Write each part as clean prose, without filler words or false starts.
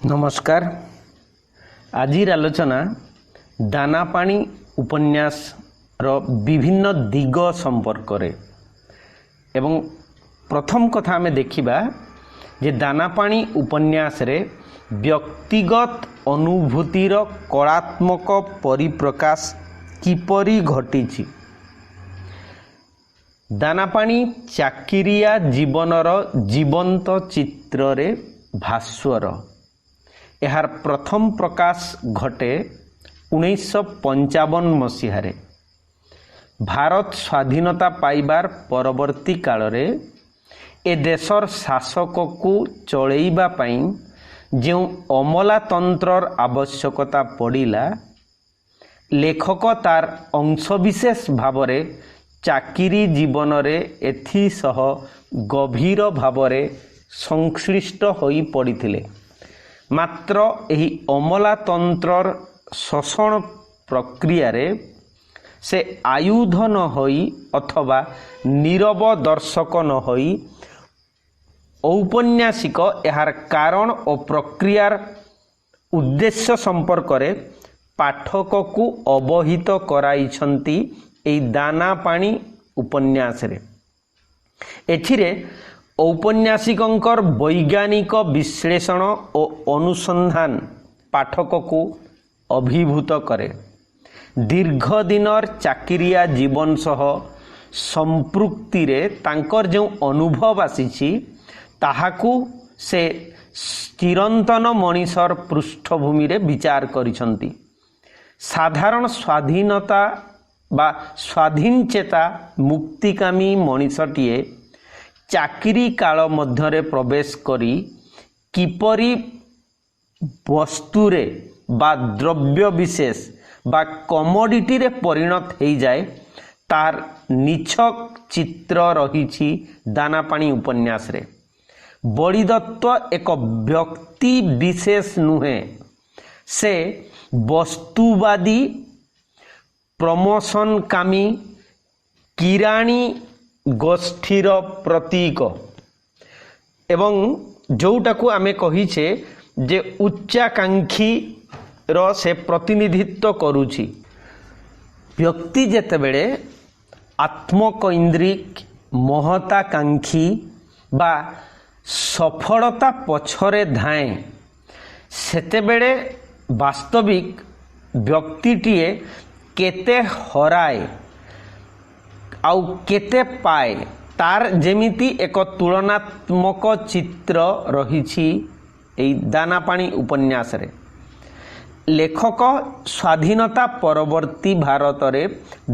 नमस्कार। आजिर आलोचना दाना पानी उपन्यास रो विभिन्न दिग संपर्क रे एवं प्रथम कथा आमे देखिबा जे दाना पानी उपन्यास रे व्यक्तिगत अनुभूतिर कलात्मक परिप्रकाश किपरि घटिछि। दाना पानी चाकिरिया जीवनर जीवंत चित्र रे भास्वर यार प्रथम प्रकाश घटे 1955 मसीह भारत स्वाधीनता पाइबार परवर्ती काल रे ए देशर शासक को चलैबा पई जो अमलातंत्रर आवश्यकता पड़िला लेखक तार अंशविशेष भावरे चाकिरी जीवन रे एथि सह गभीर भावरे संश्लिष्ट होई पड़िथिले। मात्र एही अमलातंत्रर शोषण प्रक्रिया रे से आयुध न होई अथवा नीरव दर्शक न होई औपन्यासिक यार कारण और प्रक्रियार उद्देश्य संपर्क रे पाठक को अवहित कराइछंती एई दाना पानी उपन्यास रे। एथिरे औपन्यासिकंकर वैज्ञानिक विश्लेषण और अनुसंधान पाठक को अभिभूत करे। दीर्घ दिनर चाकिरिया जीवन सह संपृक्ति रे तांकर जो अनुभव आसीछि ताहाकू से चिरंतन मनीषर पृष्ठभूमि रे विचार करिसंती। साधारण स्वाधीनता बा स्वाधीन चेता मुक्तिकामी मनीषटिए चाकिरी काल मध्यरे प्रवेश करी किपरि वस्तुरे बा द्रव्य विशेष बा कमोडिटी रे परिणत हो जाए तार निछक चित्र रही दाना पानी उपन्यास रे। बलिदत्त एक व्यक्ति विशेष नुहे, से वस्तुवादी प्रमोशनकामी किराणी गोष्ठीर प्रतीक एवं जोटाकू आमे कहिछे जे उच्चाकांक्षी रो से प्रतिनिधित्व करूछि। व्यक्ति जेतेबेले आत्मकैंद्रिक महताकांक्षी बा सफलता पछरे धाए सेतेबेले वास्तविक व्यक्तिटीए केते हराए आउ केते पाए तार जेमिति एक तुलनात्मक चित्र रहिछि एई दाना पानी उपन्यास रे। लेखक स्वाधीनता परवर्ती भारत रे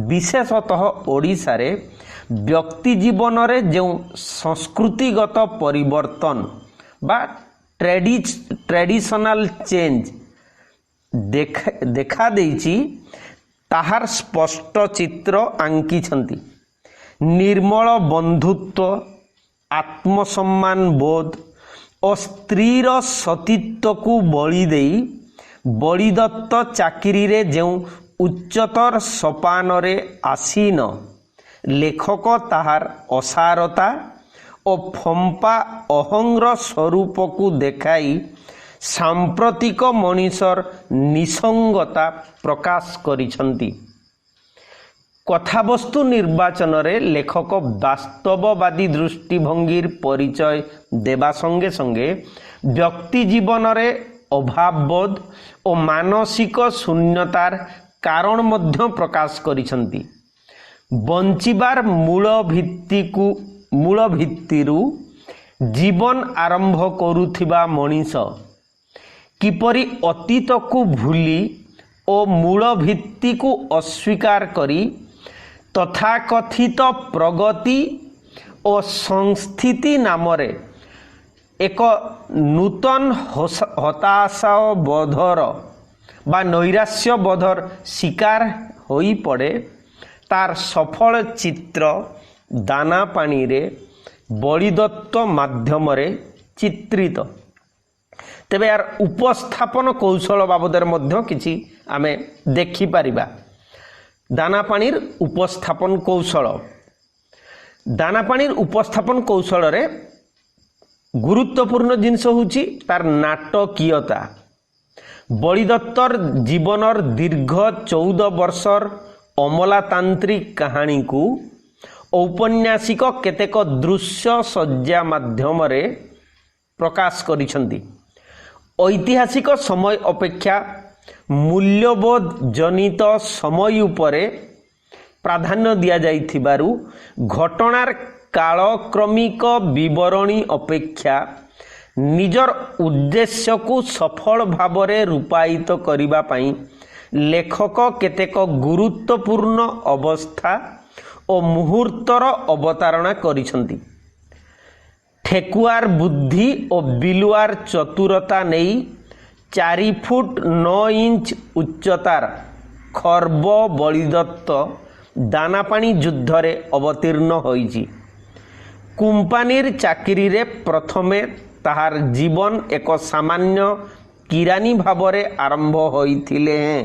विशेषतः ओडिशा रे व्यक्ति जीवन रे जो संस्कृतिगत परिवर्तन बा ट्रेडिशनल चेंज देखा देइछि ताहार स्पष्ट चित्र आंकिछंती। निर्मल बंधुत्व, आत्मसम्मान बोध और स्त्रीर सतीत्व को बलि देई बलिदत्त चाकिरी रे जो उच्चतर सोपान रे आसीन लेखक ताहार असारता और फंपा अहंग्र स्वरूप को देखाई सांप्रतिक मनीषर निसंगता प्रकाश करिछंती। कथावस्तु निर्वाचन रे लेखक वास्तववादी दृष्टिभंगीर परिचय देवा संगे संगे व्यक्ति जीवन रे अभावबोध और मानसिक शून्यतार कारण मध्य प्रकाश करिछंती। बंचिबार मूल भित्तिरु जीवन आरंभ करुथिबा मनीष किपरि अतीत को भूली और मूल भित्ति को अस्वीकार करी तथाकथित प्रगति और संस्थिति नामरे एक नूतन हताशा बोधर बा नैराश्य बोधर शिकार होई पड़े तार सफल चित्र दाना पानी रे बलिदत्त माध्यम रे चित्रित। तेबे यार उपस्थापन कौशल बाबदर मध्य किछि आमे देखि परिबा। दाना पानीर उपस्थापन कौशल दाना पानीर उपस्थापन कौशल रे गुरुत्वपूर्ण जिनस होची तार नाटकीयता। बलिदत्तर जीवनर दीर्घ 14 वर्षर अमलातांत्रिक कहानी को औपन्यासिक केतेक दृश्य सज्जा माध्यम रे प्रकाश करिसंती। ऐतिहासिक समय अपेक्षा मूल्यबोध जनित समय उपरे प्राधान्य दिया जाइथिबारु घटनार कालक्रमिक विवरणी अपेक्षा निजर उद्देश्य को सफल भावरे रूपायित करिबा पई लेखक केतेक गुरुत्वपूर्ण अवस्था और मुहूर्तर अवतारणा करिसंती। ठेकुआर बुद्धि और बिलुआर चतुरता नहीं 4 फुट 9 इंच उच्चतार खर्ब बलिदत्त दानापाणी युद्धरे अवतीर्ण होइछि। कुंपानीर चाकरी रे प्रथमे ताहार जीवन एक सामान्य किरानी भावरे आरंभ होइथिले हैं।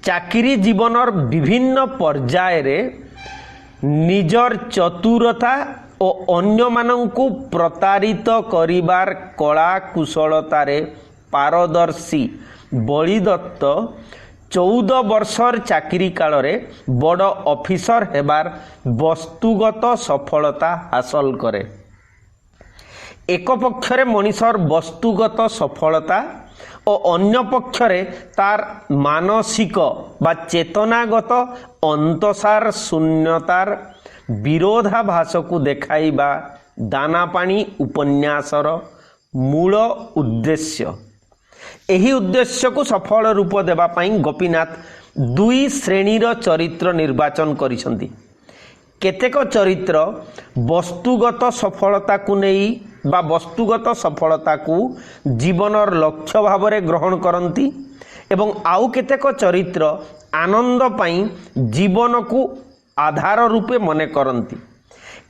चाकरी जीवनर विभिन्न पर्याय रे निजर चतुरता और अन्य मानंकु प्रतारित करिबार कला कुशलतारे पारदर्शी बलिदत्त 14 वर्षर चाकरी काल रे बड़ ऑफिसर हेबार वस्तुगत सफलता हासिल करे। एक पक्षरे मनीषर वस्तुगत सफलता और अन्य पक्षरे तार मानसिक बा चेतनागत अंतसार शून्यतार विरोधाभास को देखाइबा दानापाणी उपन्यासर मूल उद्देश्य। एही उद्देश्य को सफल रूप देबा पई गोपीनाथ 2 श्रेणीर चरित्र निर्वाचन करिसंती। केतेक चरित्र वस्तुगत सफलता को नहीं बा वस्तुगत सफलता को जीवनर लक्ष्य भावरे ग्रहण करंती एवं आउ केतेक चरित्र आनंद पई जीवन को आधार रूपे मने करंती।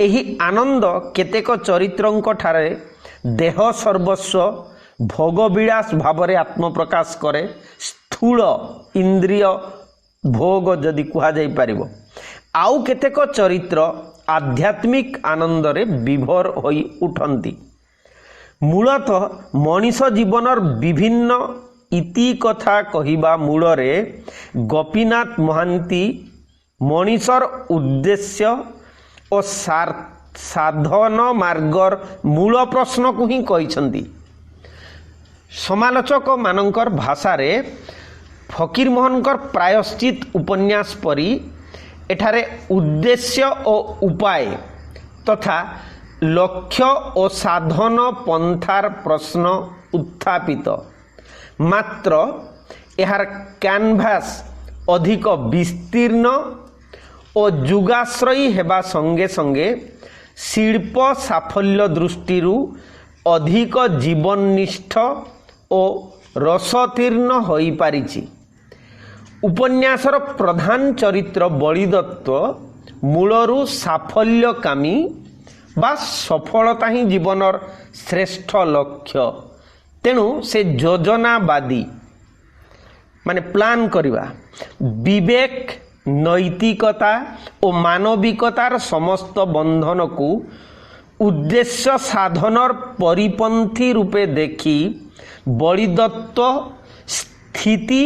एही आनंद केतेक चरित्रंक ठारे देह सर्वस्व भोगविलास भावरे आत्मप्रकाश करे। स्थूल इंद्रिय भोग जदि कुहा जाई परिबो। आउ केतेक चरित्र आध्यात्मिक आनंद रे विभोर होई उठंती। मूलतः मनीष जीवनर विभिन्न इति कथा कहिबा मूलरे गोपीनाथ महांती मनीषर उद्देश्य और साधन मार्गर मूल प्रश्न को ही कहिसंती। समालोचक मानकर भाषा रे फकीर मोहनकर प्रायश्चित उपन्यास परी एठारे उद्देश्य और उपाय तथा लक्ष्य और साधन पंथार प्रश्न उत्थापित। मात्र यार कैनभास अधिक विस्तीर्ण और जुगाश्रयी हेबा संगे संगे शिल्प साफल्य दृष्टि अधिक जीवननिष्ठ और रसतीर्ण होई पारिछि। उपन्यासर प्रधान चरित्र बलिदत्त मूलरू साफल्यकामी बा सफलता ही जीवनर श्रेष्ठ लक्ष्य। तेणु से योजनावादी माने प्लान करिबा विवेक नैतिकता और मानविकतार समस्त बंधन को उद्देश्य साधनर परिपंथी रूपे देखी बलिदत्त स्थिति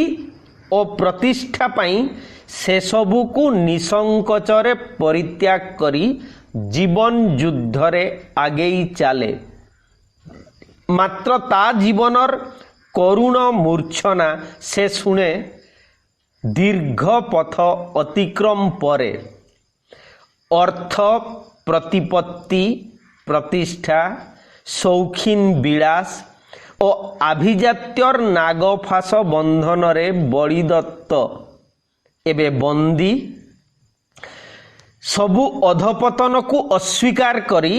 और प्रतिष्ठा पाई से सबू को निसंकोचरे परित्याग करी जीवन युद्धरे आगेई चाले। मात्र ता जीवनर करुण मूर्छना से शुणे दीर्घ पथ अतिक्रम परे अर्थ प्रतिपत्ति प्रतिष्ठा शौखीन विलास और आभिजात्यर नागफास बंधन रे बलिदत्त एबे बंदी सबु अधपतन को अस्वीकार करी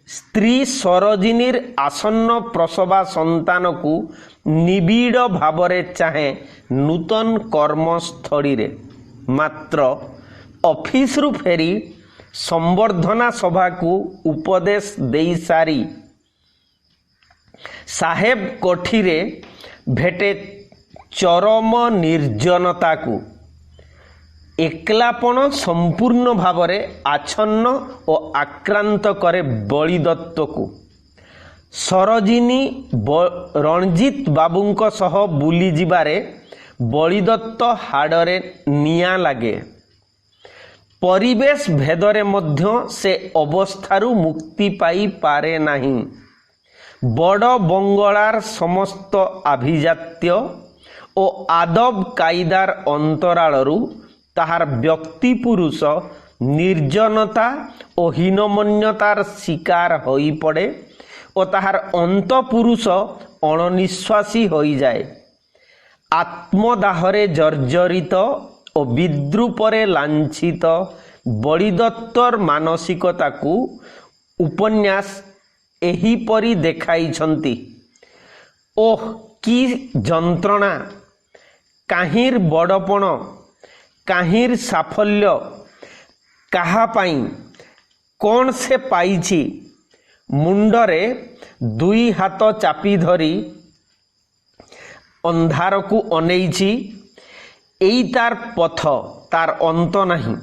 स्त्री सरोजिनीर आसन्न प्रसवा संतान को निबिड़ भावरे चाहे नूतन कर्मस्थली रे। मात्र ऑफिस रु फेरी संवर्धना सभा को उपदेश देई सारी साहेब कोठीरे भेटे चरम निर्जनता को एकलापन संपूर्ण भावरे आच्छन्न और आक्रांत करे बलिदत्त को। ସରୋଜିନୀ ରଣଜିତ ବାବୁଙ୍କ ସହ ବୁଲି ଯିବାରେ ବଳିଦତ୍ତ ହାଡ଼ରେ ନିଆଁ ଲାଗେ। ପରିବେଶ ଭେଦରେ ମଧ୍ୟ ସେ ଅବସ୍ଥାରୁ ମୁକ୍ତି ପାଇପାରେ ନାହିଁ। ବଡ଼ ବଙ୍ଗଳାର ସମସ୍ତ ଆଭିଜାତ୍ୟ ଓ ଆଦବ କାଇଦାର ଅନ୍ତରାଳରୁ ତାହାର ବ୍ୟକ୍ତି ପୁରୁଷ ନିର୍ଜନତା ଓ ହୀନମନ୍ୟତାର ଶିକାର ହୋଇପଡ଼େ ଓ ତାହାର ଅନ୍ତପୁରୁଷ ଅଣନିଶ୍ୱାସୀ ହୋଇଯାଏ। ଆତ୍ମଦାହରେ ଜର୍ଜରିତ ଓ ବିଦ୍ରୂପରେ ଲାଞ୍ଛିତ ବଳିଦତ୍ତର ମାନସିକତାକୁ ଉପନ୍ୟାସ ଏହିପରି ଦେଖାଇଛନ୍ତି। ଓଃ କି ଯନ୍ତ୍ରଣା! କାହିଁର ବଡ଼ପଣ, କାହିଁର ସାଫଲ୍ୟ, କାହା ପାଇଁ, କ'ଣ ସେ ପାଇଛି? ମୁଣ୍ଡରେ ଦୁଇ ହାତ ଚାପି ଧରି ଅନ୍ଧାରକୁ ଅନେଇଛି। ଏଇ ତାର ପଥ, ତାର ଅନ୍ତ ନାହିଁ।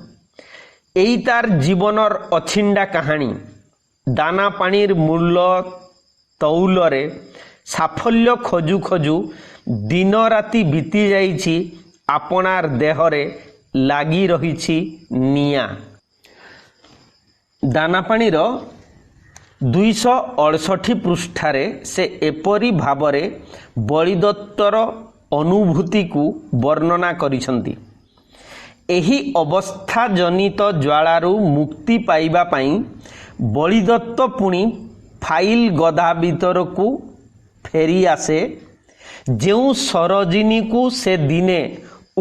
ଏଇ ତାର ଜୀବନର ଅଛିଣ୍ଡା କାହାଣୀ। ଦାନା ପାଣିର ମୂଲ ତଉଲରେ ସାଫଲ୍ୟ ଖୋଜୁ ଖୋଜୁ ଦିନ ରାତି ବିତି ଯାଇଛି। ଆପଣାର ଦେହରେ ଲାଗି ରହିଛି ନିଆଁ। ଦାନାପାଣିର 268 ପୃଷ୍ଠାରେ ସେ ଏପରି ଭାବରେ ବଳିଦତ୍ତର ଅନୁଭୂତିକୁ ବର୍ଣ୍ଣନା କରିଛନ୍ତି। ଏହି ଅବସ୍ଥାଜନିତ ଜ୍ୱାଳାରୁ ମୁକ୍ତି ପାଇବା ପାଇଁ ବଳିଦତ୍ତ ପୁଣି ଫାଇଲ ଗଦା ଭିତରକୁ ଫେରି ଆସେ, ଯେଉଁ ସରୋଜିନୀକୁ ସେ ଦିନେ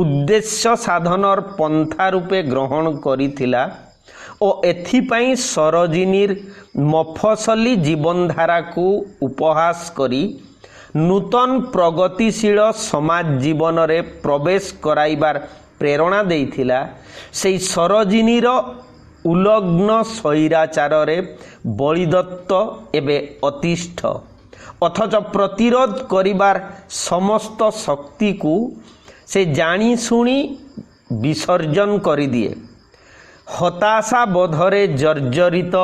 ଉଦ୍ଦେଶ୍ୟ ସାଧନର ପନ୍ଥା ରୂପେ ଗ୍ରହଣ କରିଥିଲା ଓ ଏଥିପାଇଁ ସରୋଜିନୀର ମଫସଲି ଜୀବନଧାରାକୁ ଉପହାସ କରି ନୂତନ ପ୍ରଗତିଶୀଳ ସମାଜ ଜୀବନରେ ପ୍ରବେଶ କରାଇବାର ପ୍ରେରଣା ଦେଇଥିଲା। ସେହି ସରୋଜିନୀର ଉଲଗ୍ନ ସ୍ୱୈରାଚାରରେ ବଳିଦତ୍ତ ଏବେ ଅତିଷ୍ଠ, ଅଥଚ ପ୍ରତିରୋଧ କରିବାର ସମସ୍ତ ଶକ୍ତିକୁ ସେ ଜାଣିଶୁଣି ବିସର୍ଜନ କରିଦିଏ। ହତାଶା ବୋଧରେ ଜର୍ଜରିତ,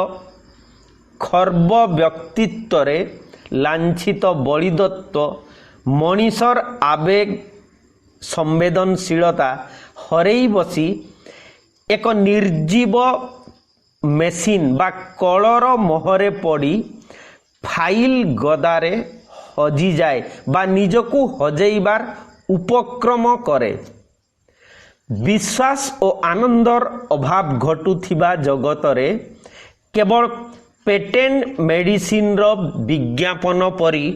ଖର୍ବ ବ୍ୟକ୍ତିତ୍ୱରେ ଲାଞ୍ଛିତ ବଳିଦତ୍ତ ମଣିଷର ଆବେଗ ସମ୍ବେଦନଶୀଳତା ହରେଇ ବସି ଏକ ନିର୍ଜୀବ ମେସିନ୍ ବା କଳର ମୋହରେ ପଡ଼ି ଫାଇଲ ଗଦାରେ ହଜିଯାଏ ବା ନିଜକୁ ହଜେଇବାର ଉପକ୍ରମ କରେ। ବିଶ୍ୱାସ ଓ ଆନନ୍ଦର ଅଭାବ ଘଟୁଥିବା ଜଗତରେ କେବଳ ପେଟେଣ୍ଟ ମେଡିସିନର ବିଜ୍ଞାପନ ପରି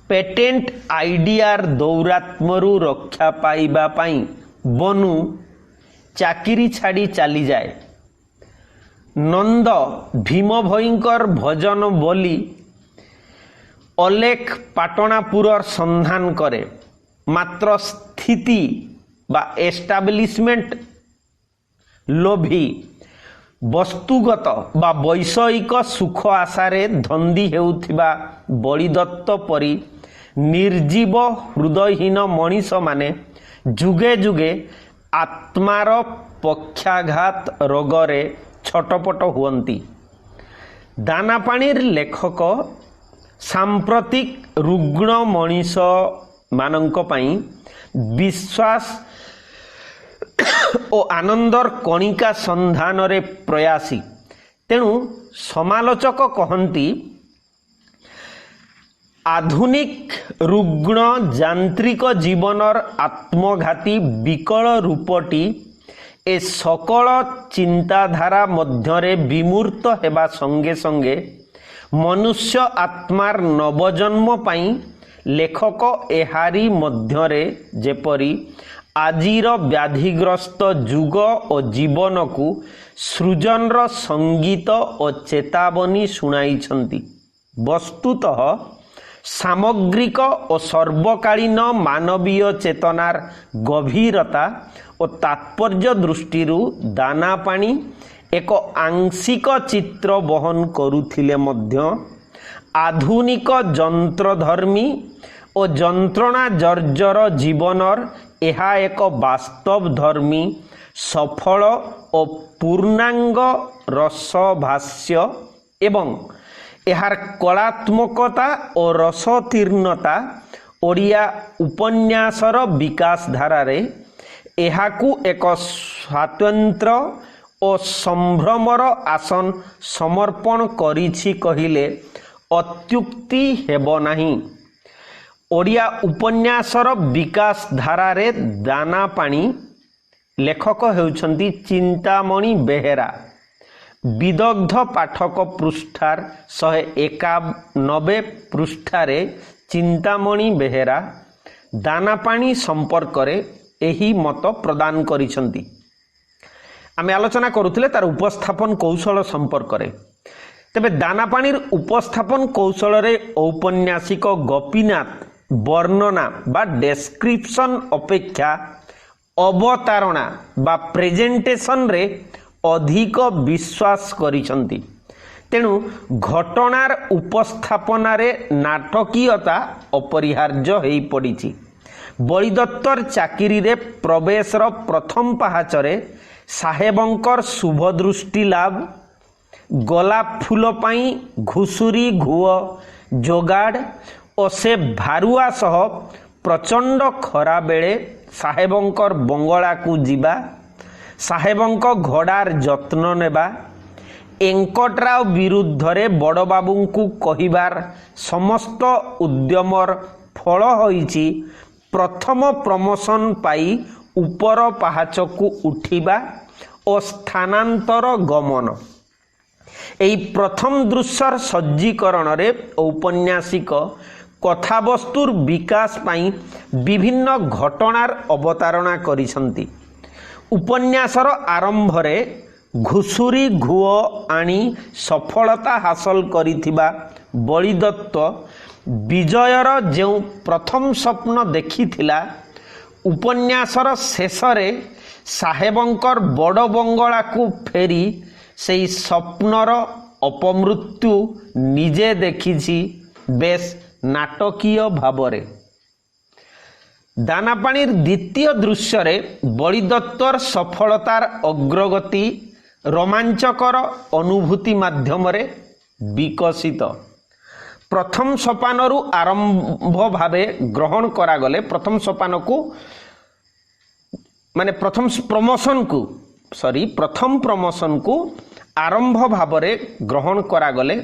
ପେଟେଣ୍ଟ ଆଇଡିଆର ଦୌରାତ୍ମ୍ୟରୁ ରକ୍ଷା ପାଇବା ପାଇଁ ବନୁ ଚାକିରି ଛାଡ଼ି ଚାଲିଯାଏ। ନନ୍ଦ ଭୀମ ଭୟଙ୍କର ଭଜନ ବୋଲି ଅଲେଖ ପାଟଣାପୁରର ସନ୍ଧାନ କରେ। ମାତ୍ର ସ୍ଥିତି ବା ଏଷ୍ଟାବ୍ଲିଶମେଣ୍ଟ ଲୋଭୀ ବସ୍ତୁଗତ ବା ବୈଷୟିକ ସୁଖ ଆଶାରେ ଧନ୍ଦି ହେଉଥିବା ବଳିଦତ୍ତ ପରି ନିର୍ଜୀବ ହୃଦୟହୀନ ମଣିଷମାନେ ଯୁଗେ ଯୁଗେ ଆତ୍ମାର ପକ୍ଷାଘାତ ରୋଗରେ ଛଟପଟ ହୁଅନ୍ତି। ଦାନାପାଣିର ଲେଖକ ସାମ୍ପ୍ରତିକ ରୁଗ୍ଣ ମଣିଷମାନଙ୍କ ପାଇଁ ବିଶ୍ୱାସ ଓ ଆନନ୍ଦର କଣିକା ସନ୍ଧାନରେ ପ୍ରୟାସୀ। ତେଣୁ ସମାଲୋଚକ କହନ୍ତି, ଆଧୁନିକ ରୁଗ୍ଣ ଯାନ୍ତ୍ରିକ ଜୀବନର ଆତ୍ମଘାତୀ ବିକଳ ରୂପଟି ଏ ସକଳ ଚିନ୍ତାଧାରା ମଧ୍ୟରେ ବିମୂର୍ତ୍ତ ହେବା ସଙ୍ଗେ ସଙ୍ଗେ ମନୁଷ୍ୟ ଆତ୍ମାର ନବଜନ୍ମ ପାଇଁ ଲେଖକ ଏହାରି ମଧ୍ୟରେ ଯେପରି ଆଜିର ବ୍ୟାଧିଗ୍ରସ୍ତ ଯୁଗ ଓ ଜୀବନକୁ ସୃଜନର ସଙ୍ଗୀତ ଓ ଚେତାବନୀ ଶୁଣାଇଛନ୍ତି। ବସ୍ତୁତଃ ସାମଗ୍ରିକ ଓ ସର୍ବକାଳୀନ ମାନବୀୟ ଚେତନାର ଗଭୀରତା ଓ ତାତ୍ପର୍ଯ୍ୟ ଦୃଷ୍ଟିରୁ ଦାନାପାଣି ଏକ ଆଂଶିକ ଚିତ୍ର ବହନ କରୁଥିଲେ ମଧ୍ୟ ଆଧୁନିକ ଯନ୍ତ୍ରଧର୍ମୀ ଓ ଯନ୍ତ୍ରଣା ଜର୍ଜର ଜୀବନର ଏହା ଏକ ବାସ୍ତବଧର୍ମୀ, ସଫଳ ଓ ପୂର୍ଣ୍ଣାଙ୍ଗ ରସଭାଷ୍ୟ ଏବଂ यार कलात्मकता और रसतीर्णता ओडिया उपन्यासर विकास धारारे एहाकू एक स्वतंत्र और संभ्रमर आसन समर्पण करिछि कहिले अत्युक्ति हेबो नाही। ओडिया उपन्यासर विकास धारारे दाना पानी लेखक हेउछंती चिंतामणि बेहेरा। विदग्ध पाठक पृष्ठार 191 पृष्ठारे चिंतामणि बेहेरा दानापाणी संपर्क रे एही मत प्रदान करिसंती। आमे आलोचना करुथिले तार उपस्थापन कौशल संपर्क रे। तेबे दानापाणीर उपस्थापन कौशल रे औपन्यासिक गोपीनाथ वर्णना बा डेस्क्रिप्शन अपेक्षा अवतारणा बा प्रेजेंटेशन रे अधिक विश्वास करिसंती। तेणु घटनार उपस्थापनारे नाटकीयता अपरिहार्य हेई पड़िछि। बलिदत्तर चाकिरी रे प्रवेशर प्रथम पाहाचरे साहेबंकर शुभ दृष्टि लाभ, गोलाप फूल पाई घुसुरी घुओ जोगाड़ और से भारुआ सह प्रचंड खरा बेले साहेबंकर बंगला को जीवा, साहेबंक घोड़ार जत्न नेबा, एंकटराव विरुद्ध रे बड़ बाबू को कहिबार समस्त उद्यमर फल होईछि प्रथम प्रमोशन पाई ऊपर पाहाच को उठिबा और स्थानांतर गमन। एई प्रथम दृश्यर सज्जीकरण रे औपन्यासिक कथावस्तुर विकास पाई विभिन्न घटनार अवतारणा करिसंती। उपन्यासर आरंभ रे घुसुरी घुओ आनी सफलता हासिल करिथिबा बलिदत्त विजयर जो प्रथम स्वप्न देखिथिला उपन्यासर शेष रे साहेबंकर बड़ बंगला को फेरी सेई स्वप्नर अपमृत्यु निजे देखिछि बेस नाटकीय भावरे। दानापाणीर द्वितीय दृश्य रे बलिदत्तर सफलतार अग्रगति रोमांचकर अनुभूति माध्यम रे विकसित। प्रथम सोपानरु आरंभ भावे ग्रहण करा गले प्रथम सोपान को माने प्रथम प्रमोशन को आरंभ भावरे ग्रहण करा गले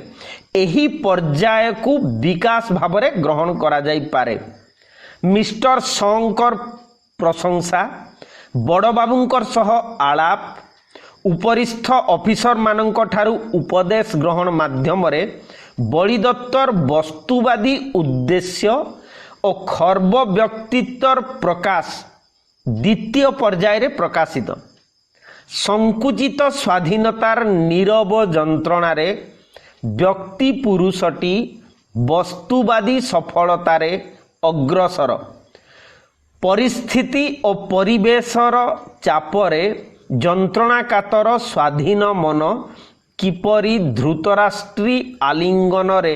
एही पर्याय को विकास भावरे ग्रहण करा जाई पारे। मिस्टर शंकर प्रशंसा, बड़ बाबूंकर सह आलाप, उपरिस्थ ऑफिसर मानक ठारू उपदेश ग्रहण माध्यम रे बलिदत्तर वस्तुवादी उद्देश्य और खर्ब व्यक्तित्वर प्रकाश द्वितीय पर्याय रे प्रकाशित। संकुचित स्वाधीनतार नीरव जंत्रणा रे व्यक्ति पुरुषटी वस्तुवादी सफलतारे अग्रसर। परिस्थिति और परिवेशर चापरे जंत्रणाकातर स्वाधीन मन किपरि धृतराष्ट्री आलिंगन रे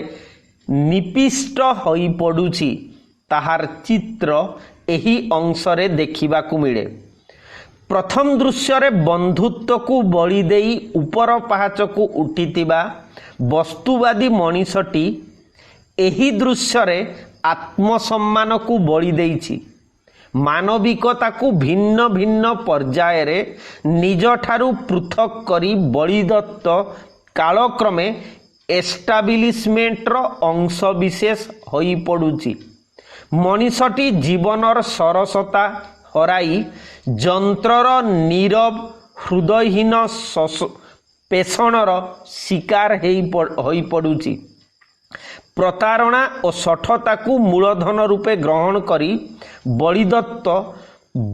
निपिष्ट होई पडुछि ताहार चित्र एही अंशरे देखिबाकू मिले। प्रथम दृश्य रे बंधुत्व को बलि देई ऊपर पाहाच को उठितिबा वस्तुवादी मनीषटी एही दृश्य रे आत्मसम्मान को बलि देइछि। मानविकता को भिन्न भिन्न पर्याय रे निज ठारू पृथक करी बलिदत्त कालक्रमे एस्टाब्लिशमेंटर अंश विशेष होई पडुछि। मनीषटी जीवनर सरसता हराई जंत्रर नीरव हृदयहीन पेषणर शिकार होई पडुछि। प्रतारणा और सठता को मूलधन रूपे ग्रहण करी बलिदत्त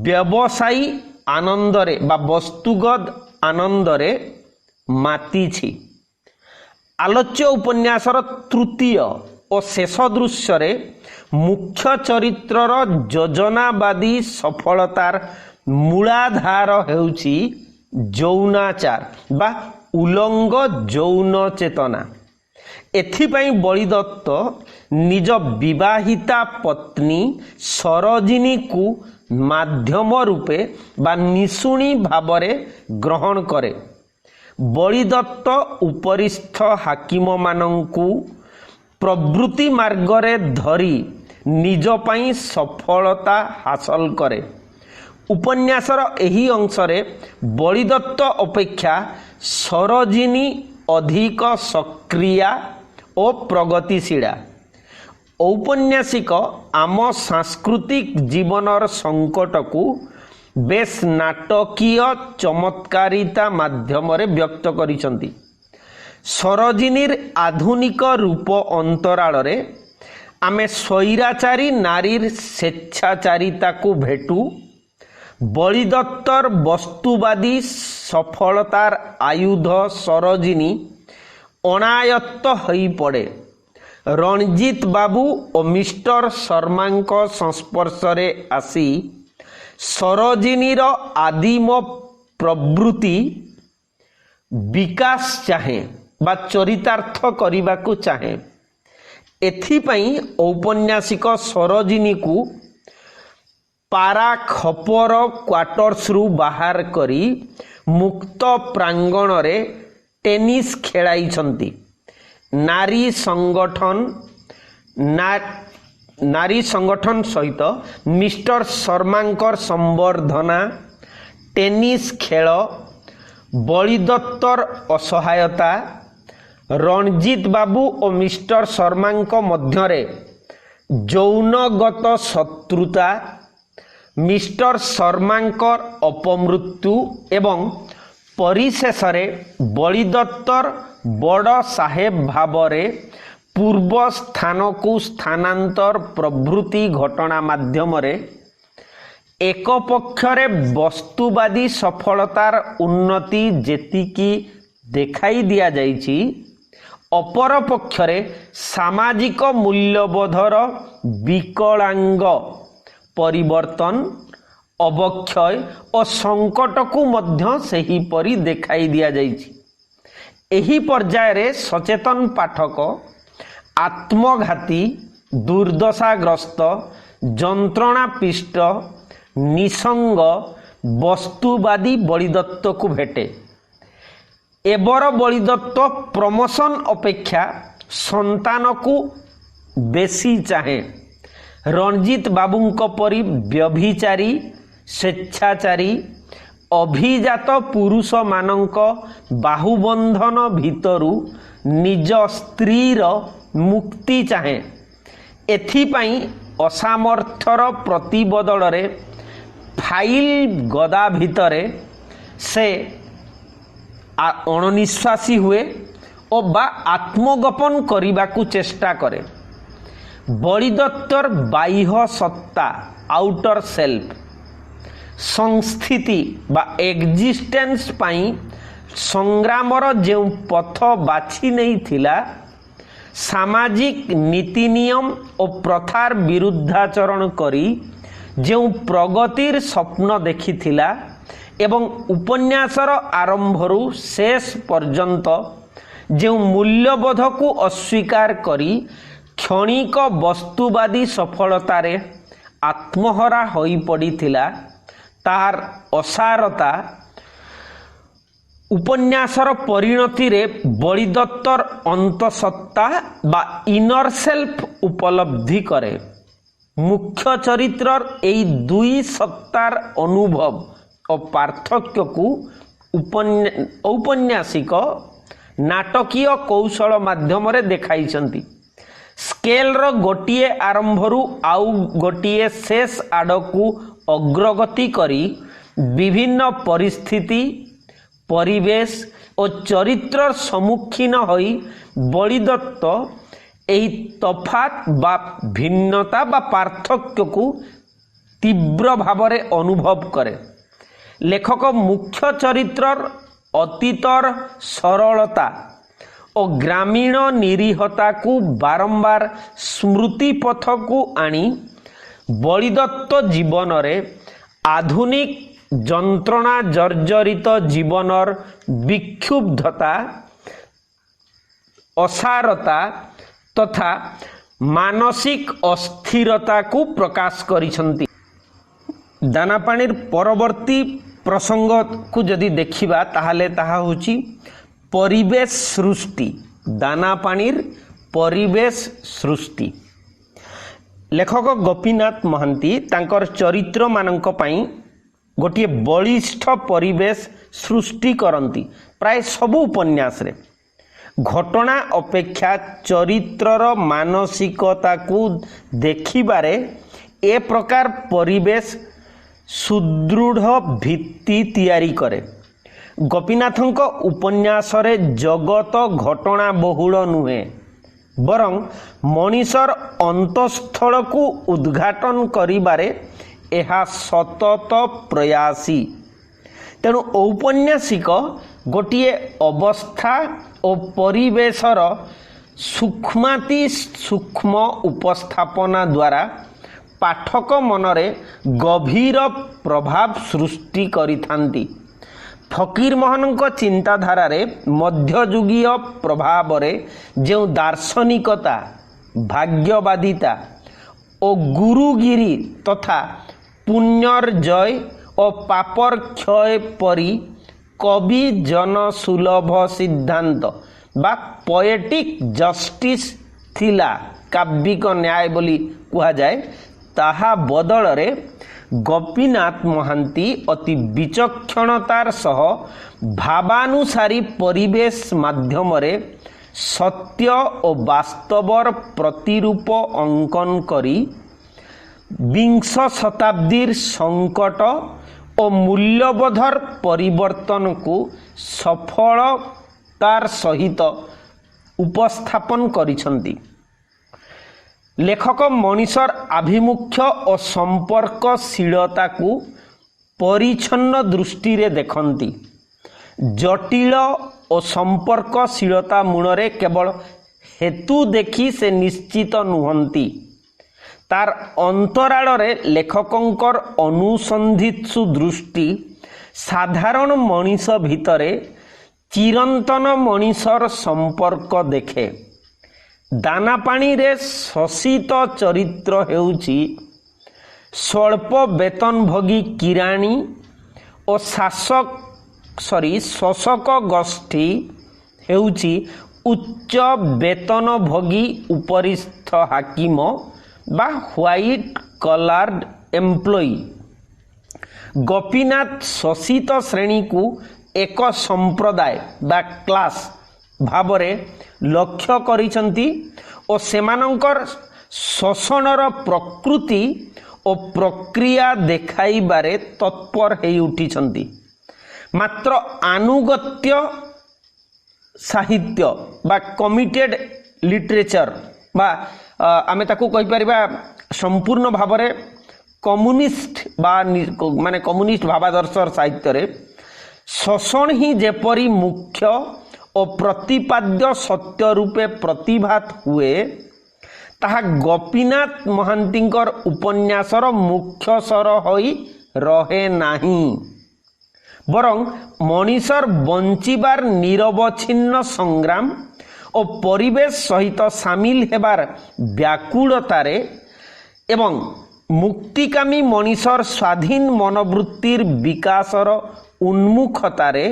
व्यवसायी आनंदरे बा वस्तुगत आनंदरे मातिछि। आलोच्य उपन्यासर तृतीय और शेष दृश्य रे मुख्य चरित्रर योजनावादी सफलतार मूलाधार हेउछि यौनाचार बा उलंग यौन चेतना। एथिपाई बलिदत्त निज विवाहिता पत्नी सरोजिनी को माध्यम रूपे बा निशुणी भावरे ग्रहण करे। बलिदत्त उपरिस्थ हाकिम मानंकु प्रवृत्ति मार्गरे धरी निज पाई सफलता हासिल करे। उपन्यासर एही अंशरे बलिदत्त अपेक्षा सरोजिनी अधिक सक्रिया और प्रगतिशीला। औपन्यासिक आम सांस्कृतिक जीवनर संकट को बेस नाटकीय चमत्कारिता माध्यम व्यक्त करिसंती। सरोजिनीर आधुनिक रूप अंतराल रे आमे स्वैराचारी नारीर स्वेच्छाचारिता को भेटू। बलिदत्तर वस्तुवादी सफलतार आयुध सरोजिनी अनायत्त होई पड़े। रणजीत बाबू और मिस्टर शर्मा संस्पर्श रे आसी सरोजिनीर आदिम प्रवृत्ति विकास चाहे बा चरितार्थ करने को चाहे। एथिपाई औपन्यासिक सरोजिनी को पारा खपर क्वार्टर्स रु बाहर करी मुक्त प्रांगण रे टेनिस खेलाइछंती। नारी संगठन सहित मिस्टर शर्मांकर संवर्धना, टेनिस खेल, बलिदत्तर असहायता, रणजीत बाबू और मिस्टर शर्मांक मध्यरे यौनगत शत्रुता, मिस्टर शर्मांकर अपमृत्यु एवं परिशेष बलिदत्तर बड़ साहेब भावरे पूर्व स्थान को स्थानांतर प्रभृति घटना माध्यम एक पक्षरे वस्तुवादी सफलतार उन्नति जेतिकी देखाई दिया जाइछि, अपर पक्षरे सामाजिक मूल्यबोधर विकलांग परिवर्तन, अवक्षय और संकट को मध्य सही परी देखाई दिया जाइछि। एही पर्याय रे सचेतन पाठक आत्मघाती, दुर्दशाग्रस्त, जंत्रणा पिष्ट, निसंग वस्तुवादी बलिदत्त को भेटे। एबर बलिदत्त प्रमोशन अपेक्षा संतान को बेसी चाहे। रणजीत बाबूंक परी व्यभिचारी, स्वेच्छाचारी, अभिजात पुरुष मानक बाहुबंधन भितरु निज स्त्रीर मुक्ति चाहे। एथिपाई असामर्थ्यर प्रतिबदल रे फाइल गदा भितरे से अणनिश्वासी हुए और बा आत्मगोपन करने को चेष्टा करे। बलिदत्तर बाह्य सत्ता आउटर सेल्फ संस्थिति बा एक्जिस्टेंस पाई संग्रामर जो पथ बाछि नहीं थिला, सामाजिक नीति नियम और प्रथार विरुद्धाचरण करी जो प्रगतिर स्वप्न देखी थिला एवं उपन्यासर आरंभरू शेष पर्यंत जो मूल्यबोध को अस्वीकार करी क्षणिक वस्तुवादी सफलतारे आत्महरा होई पड़िथिला, तार असारता उपन्यासर परिणति रे बलिदत्तर अंतसत्ता बा इनर सेल्फ उपलब्धि करे। मुख्य चरित्रर एई दुई सत्तार अनुभव और पार्थक्य को औपन्यासिक नाटकीय कौशल माध्यम रे देखाइछंती। स्केल रो गोटिए आरंभरू आउ गोटिए शेष आड़कू अग्रगति करी विभिन्न परिस्थिति, परिवेश और चरित्र सम्मुखीन होई बलिदत्त एही तफात बा भिन्नता बा पार्थक्य को तीव्र भावरे अनुभव करे। लेखक मुख्य चरित्रर अतीतर सरलता और ग्रामीण निरीहता को बारंबार स्मृति पथ को आनी बलिदत्त जीवन रे आधुनिक जंत्रणा जर्जरित जीवनर विक्षुब्धता, असारता तथा मानसिक अस्थिरता को प्रकाश करिसंती। दानापाणीर परवर्ती प्रसंग को जदि देखिबा ताहाले ताहा होची परिवेश सृष्टि, दाना पानीर परिवेश सृष्टि। लेखक गोपीनाथ महांती तांकर चरित्र मानक पई गोटे बलिष्ठ परिवेश सृष्टि करती प्राय सबु उपन्यास रे। घटना अपेक्षा चरित्रर मानसिकता को देखिबारे ए प्रकार परिवेश सुदृढ़ भित्ति तैयारी करे। गोपीनाथंक उपन्यास रे जगत घटना बहुल नुहे, बरं मनीषर अंतस्थल को उद्घाटन करिबारे एहा सतत प्रयासी। तेणु औपन्यासिक गोटिए अवस्था और परिवेशर सूक्ष्माति सूक्ष्म उपस्थापना द्वारा पाठक मनरे गभीर प्रभाव सृष्टि करिथांती। फकीर मोहनଙ୍କ चिंताधारारे मध्ययुगीय प्रभाव रे जो दार्शनिकता, भाग्यवादिता और गुरुगिरी तथा पुण्यर्जय और पापर क्षय परी कवि जनसुलभ सिद्धांत बा पोएटिक जस्टिस थिला काव्यिक न्याय बोली कहा जाए, ताहा बदल रे गोपीनाथ महांती अति विचक्षणतार सह भावानुसारी परिवेश माध्यम रे सत्य और वास्तवर प्रतिरूप अंकन करी विंश शताब्दीर संकट और मूल्यबोधर परिवर्तन को सफलतार सहित उपस्थापन करिसंती। लेखक मनीषर आभिमुख्य और संपर्कशीलता को परिच्छन्न दृष्टि रे देखंती। जटिल और संपर्कशीलता मूलरे केवल हेतु देखी से निश्चित नुहंती। तार अंतराल रे लेखकंकर अनुसंधित्सु दृष्टि साधारण मनीष भितरे चिरंतन मनीषर संपर्क देखे। दाना पानी रे शोषित चरित्र हेउची स्वल्प वेतन भोगी किराणी और शोषक गोष्ठी हेउची उच्च वेतन भोगी उपरिस्थ हाकिम बा व्हाइट कलर्ड एम्प्लॉई। गोपीनाथ शोषित श्रेणी को एक संप्रदाय बा क्लास भावरे लक्ष्य करिसंती और सेमानंकर शोषणर प्रकृति और प्रक्रिया देखाइबारे तत्पर हेई उठिसंती। मात्र आनुगत्य साहित्य बा कमिटेड लिटरेचर बा आमे ताकू कहि परिबा संपूर्ण भावरे कम्युनिस्ट बा माने कम्युनिस्ट भावादर्शर साहित्य रे शोषण ही जेपरी मुख्य और प्रतिपाद्य सत्य रूपे प्रतिभात हुए, ताहा गोपीनाथ महांतींकर उपन्यासर मुख्य स्वर होई रहे नाही, बरं मनीषर बंचिबार निरवच्छिन्न संग्राम और परिवेश सहित सामिल हेबार व्याकुलतारे एवं मुक्तिकामी मनीषर स्वाधीन मनोवृत्तिर विकासर उन्मुखतारे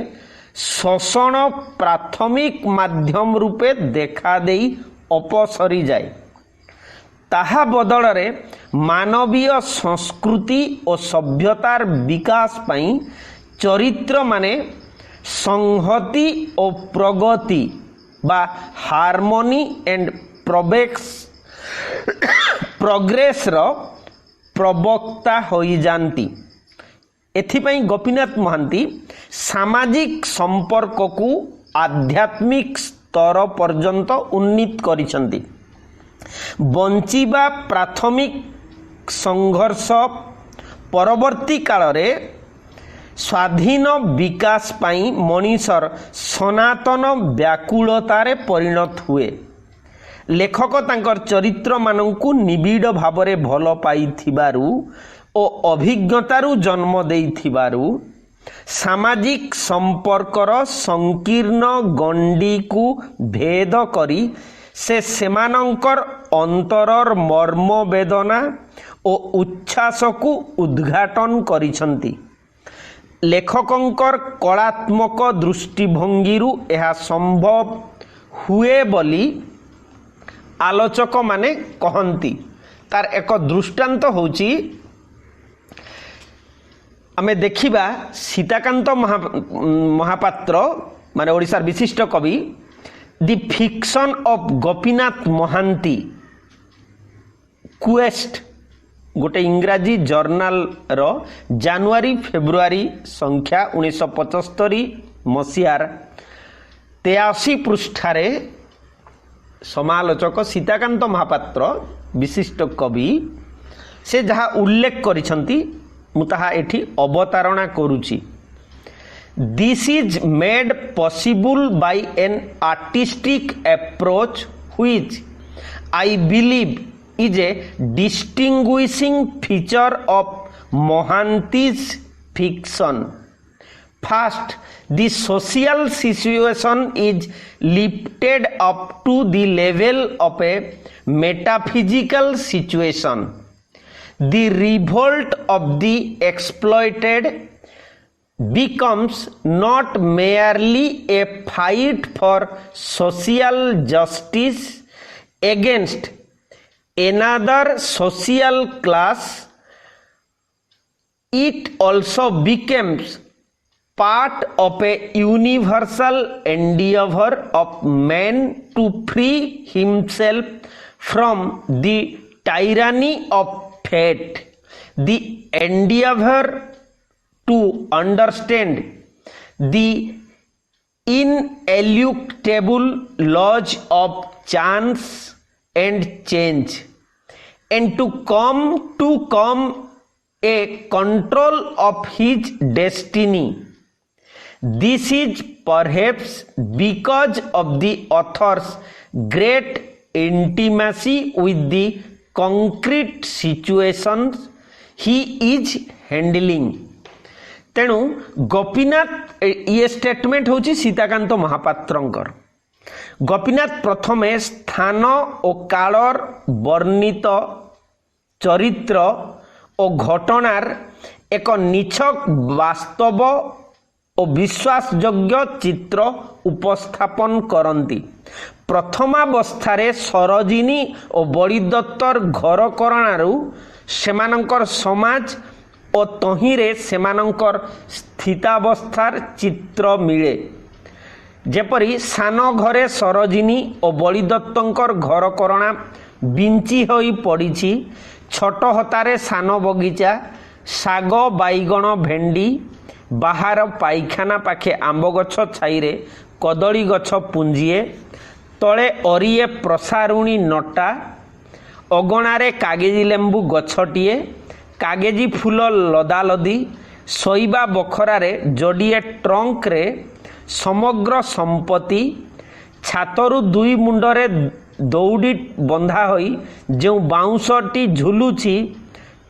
शोषण प्राथमिक माध्यम रूपे देखा देई अपसरी जाए। ताहा बदल रे मानवीय संस्कृति और सभ्यतार विकास पाई चरित्र माने संहति और प्रगति बा हार्मोनी एंड प्रोग्रेस रो प्रवक्ता होई जानती। एथिपाई गोपीनाथ महांती सामाजिक संपर्क को आध्यात्मिक स्तर पर्यंत उन्नीत करिसंती। बंचिबा प्राथमिक संघर्ष परवर्ती काल रे स्वाधीन विकास पाई मनीषर सनातन व्याकुलतारे परिणत हुए। लेखक तांकर चरित्र मानंकु निबिड़ भावरे भल पाइथिबारु ओ अभिज्ञतारु जन्म देइथिबारु सामाजिक संपर्कर संकीर्ण गंडी को भेद करी से सेमानंकर अंतरर मर्म वेदना ओ उच्छास को उद्घाटन करिसंती। लेखकंकर कलात्मक दृष्टिभंगी यह संभव हुए बोली आलोचक माने कहती। तार एक दृष्टांत होची आमे देखिबा सीताकांत महापात्र माने ओडिशार विशिष्ट कवि the fiction of Gopinath Mohanty Quest गोटे इंग्राजी जर्नाल रो जनवरी फेब्रुआरी संख्या 1975 मसीहार 83 पृष्ठारे समालोचक सीताकांत महापात्र विशिष्ट कवि से जहाँ उल्लेख करिसंती मु ताहा एठी अवतारणा करूची। This is made possible by an artistic approach which I believe is a distinguishing feature of Mohanty's fiction. First, the social situation is lifted up to the level of a metaphysical situation. The revolt of the exploited becomes not merely a fight for social justice against another social class, it also becomes part of a universal endeavor of man to free himself from the tyranny of fate. The endeavor to understand the ineluctable laws of chance and change and to come a control of his destiny. This is perhaps because of the author's great intimacy with the concrete situations he is handling. तेणु गोपीनाथ ये statement होची सीताकांत महापात्रंकर। गोपीनाथ प्रथमे स्थान और कालर वर्णित चरित्र और घटनार एक निछक वास्तव और विश्वासयोग्य चित्र उपस्थापन करती। प्रथमावस्थारे सरोजिनी और बड़ीदत्तर घर करणारू सेमानंकर समाज और तहिरे सेमानंकर स्थितावस्थार चित्र मिले। जेपरी सान घरे सरोजिनी और बड़ीदत्तंकर घर करणा बिंची होई पड़िछि। छोट हतारे सान बगीचा, साग बैगण भेंडी, बाहर पाइखाना पाखे आंब गछ छाईरे कदली गछ पुंजीए, तले अरिए प्रसारुणी नटा, अगणारे कागेजी लेंबू गछटिए, कागेजी फूल लदालदी, शोइबा बखरारे जोड़िए ट्रंक रे समग्र संपत्ति, छातरु दुई मुंडरे दौड़ी बंधा होई जो बाउंसटी झुलुची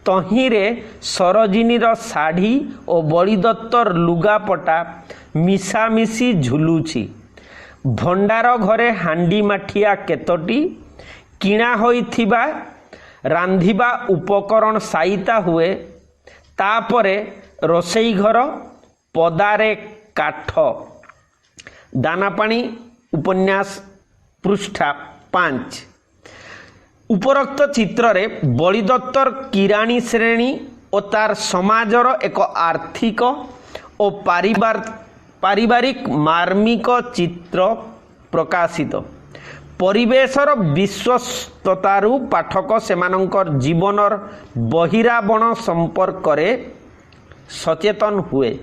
तहिरे सरोजिनीर शाढ़ी और बड़ीदत्तर लुगापटा मिशामिशी झुलुची। भंडार घरे हांडी माठिया केतोटी, किणा होइथिबा रांधिबा उपकरण साइता हुए, तापरे रोसई घर, पदारे काठ। दानापाणी उपन्यास पृष्ठा 5। उपरोक्त चित्र रे बड़ीदत्तर किराणी श्रेणी और तार समाजर एक आर्थिक और पारिवारिक मार्मिक चित्र प्रकाशित। परिवेशर विश्वस्ततारू पाठक सेमानंकर जीवनर बहिरावण संपर्क सचेतन हुए।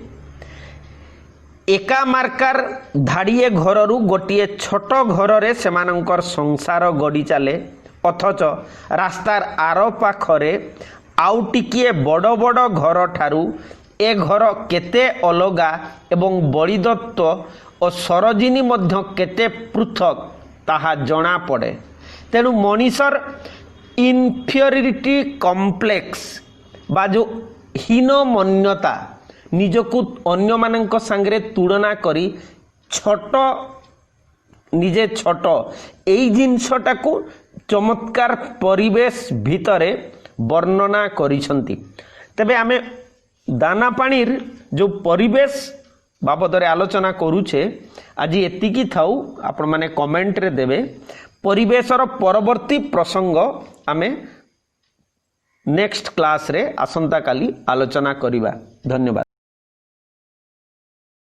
एका मार्कार धाड़िए घररू गोटे छोट घर रे सेमानंकर संसार गड़ी चले, अथच रास्तार आर पाखरे आउ टिकिए बड़ बड़ घर ठारू ए घर केते अलगा एवं बड़ीदत्त और सरोजिनी मध्य केते पृथक ताहा जना पड़े। तेणु मनीषर इनफियोरिटी कॉम्प्लेक्स बा जो हीन मान्यता निजकू अन्य मानक सांगरे तुलना करी छोट निजे छोट एई जिनसटा को चमत्कार परिवेश भितरे वर्णना करिसंती। तबे आमे दाना पाणीर जो परिवेश बाबद आलोचना करुचे आज एतिकी थाउ आपण माने कमेंट रे देबे परिवेशर परवर्ती प्रसंग आमे नेक्स्ट क्लास रे आसंता काली आलोचना करिबा। धन्यवाद।